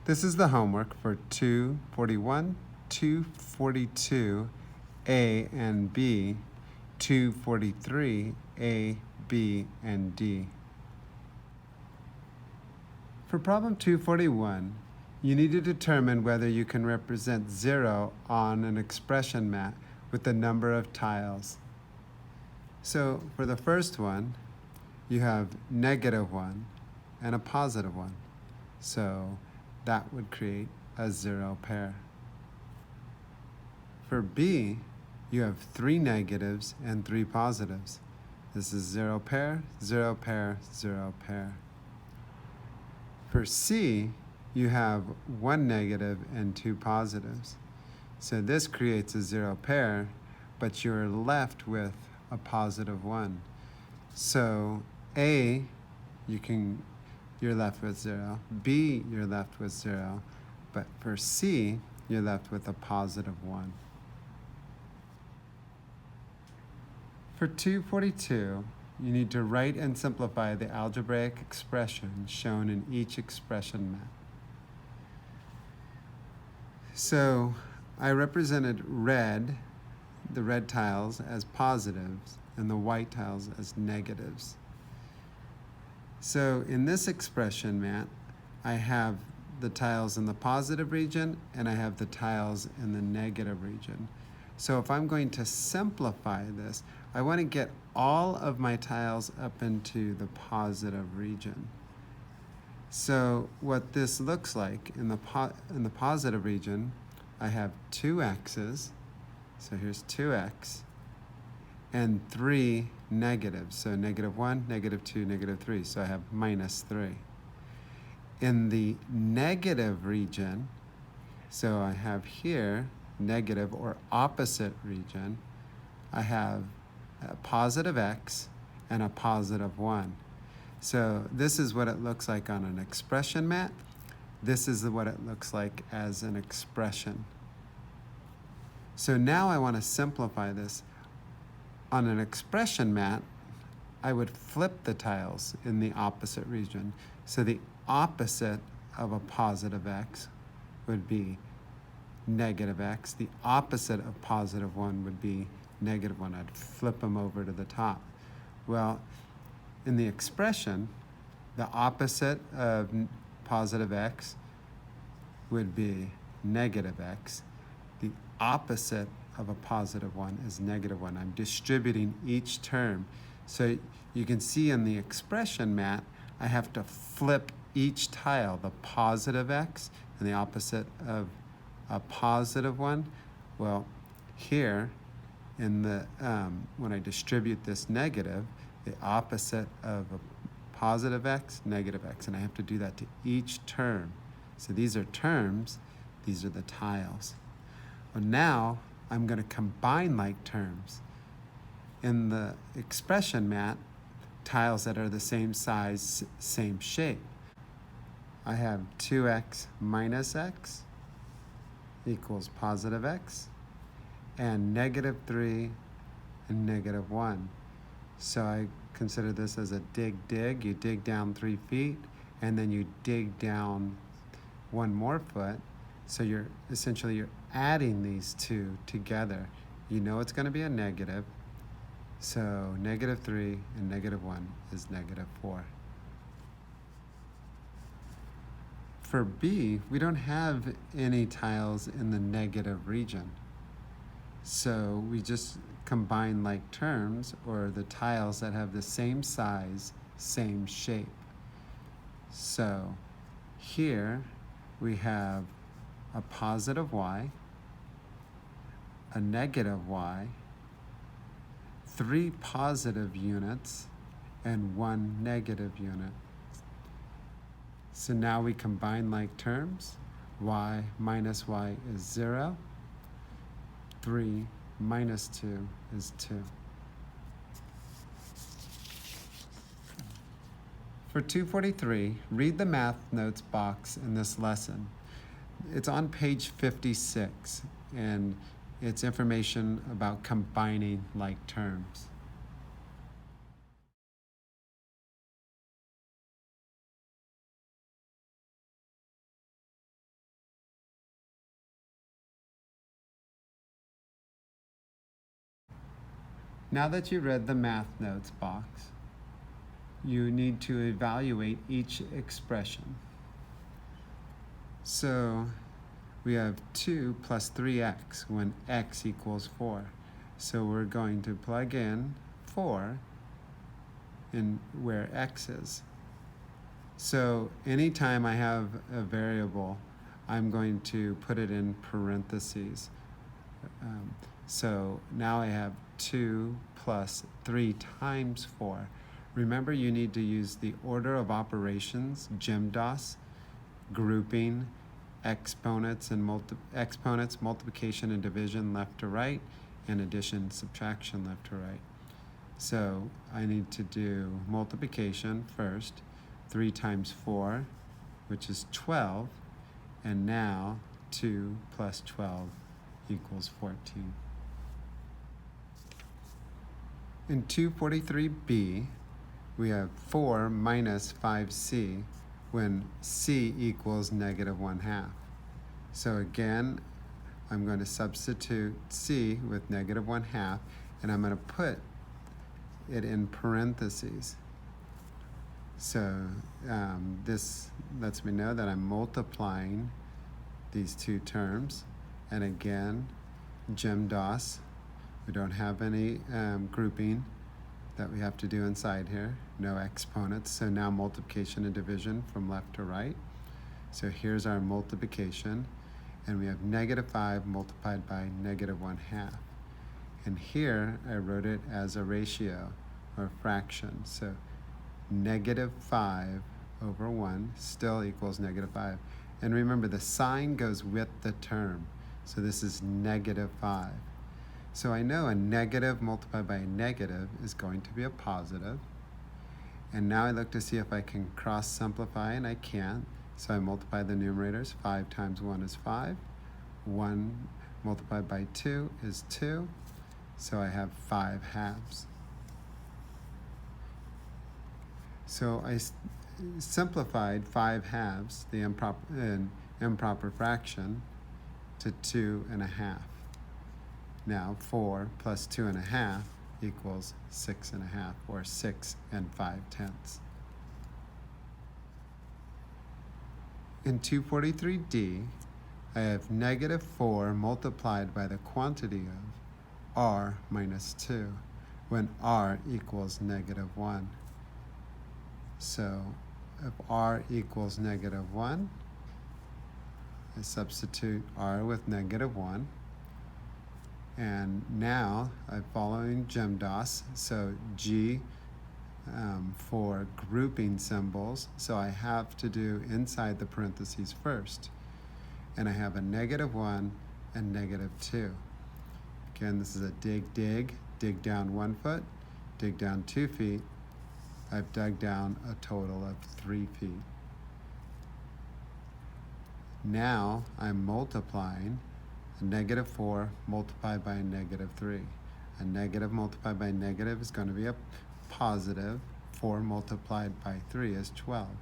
This is the homework for 241, 242, A and B, 243, A, B, and D. For problem 241, you need to determine whether you can represent 0 on an expression mat with the number of tiles. So for the first one, you have -1 and a +1. So that would create a 0 pair. For B, you have 3 negatives and 3 positives. This is 0 pair, 0 pair, 0 pair. For C, you have 1 negative and 2 positives. So this creates a 0 pair, but you're left with a +1. So A, you're left with 0. B, you're left with 0. But for C, you're left with a +1. For 242, you need to write and simplify the algebraic expression shown in each expression map. So I represented the red tiles as positives and the white tiles as negatives. So in this expression mat, I have the tiles in the positive region and I have the tiles in the negative region. So if I'm going to simplify this, I want to get all of my tiles up into the positive region. So what this looks like in the positive region, I have 2 x's, so here's 2x, and 3 negatives, so -1, -2, -3, so I have -3. In the negative region, so I have here negative or opposite region, I have a +x and a +1. So this is what it looks like on an expression mat. This is what it looks like as an expression. So now I want to simplify this. On an expression mat, I would flip the tiles in the opposite region. So the opposite of a +x would be -x. The opposite of +1 would be -1. I'd flip them over to the top. Well, in the expression, the opposite of +x would be -x. The opposite of a +1 is -1. I'm distributing each term. So you can see in the expression mat, I have to flip each tile, the +x and the opposite of a +1. Well, here in the when I distribute this negative, the opposite of a +x, -x, and I have to do that to each term. So these are terms, these are the tiles. Well, now I'm going to combine like terms. In the expression mat, tiles that are the same size, same shape. I have 2x minus x equals +x, and -3 and -1. So I consider this as a dig. You dig down 3 feet, and then you dig down 1 more foot. So you're adding these two together. You know it's going to be a negative. So -3 and -1 is -4. For B, we don't have any tiles in the negative region. So we just combine like terms, or the tiles that have the same size, same shape. So here we have a +y, a -y, 3 positive units, and 1 negative unit. So now we combine like terms. Y minus y is 0. 3 minus 2 is 2. For 243, read the math notes box in this lesson. It's on page 56, and it's information about combining like terms. Now that you read the math notes box, you need to evaluate each expression. So we have 2 plus 3x when x equals 4. So we're going to plug in 4 in where x is. So anytime I have a variable, I'm going to put it in parentheses. So now I have 2 plus 3 times 4. Remember, you need to use the order of operations, GEMDOS, grouping, exponents, multiplication and division left to right, and addition, subtraction left to right. So I need to do multiplication first, 3 times 4, which is 12, and now 2 plus 12 equals 14. In 243b, we have 4 minus 5c when c equals negative 1/2. So again, I'm going to substitute c with negative 1/2, and I'm going to put it in parentheses. So this lets me know that I'm multiplying these two terms. And again, GEMDOS, we don't have any grouping that we have to do inside here, no exponents. So now multiplication and division from left to right. So here's our multiplication, and we have negative 5 multiplied by negative 1/2. And here I wrote it as a ratio or fraction. So negative 5 over 1 still equals negative 5. And remember, the sign goes with the term. So this is negative 5. So I know a negative multiplied by a negative is going to be a positive. And now I look to see if I can cross simplify, and I can't. So I multiply the numerators. 5 times 1 is 5. 1 multiplied by 2 is 2. So I have 5 halves. So I simplified 5 halves, the improper fraction, to 2 1/2. Now 4 plus 2 1/2 equals 6 1/2, or 6 5/10. In 243d, I have negative 4 multiplied by the quantity of r minus 2 when r equals negative 1. So if r equals negative 1, I substitute r with negative 1. And now I'm following GEMDOS, so G for grouping symbols. So I have to do inside the parentheses first. And I have a negative 1 and negative 2. Again, this is a dig down 1 foot, dig down 2 feet. I've dug down a total of 3 feet. Now I'm multiplying a negative 4 multiplied by a negative 3. A negative multiplied by a negative is going to be a positive. 4 multiplied by 3 is 12.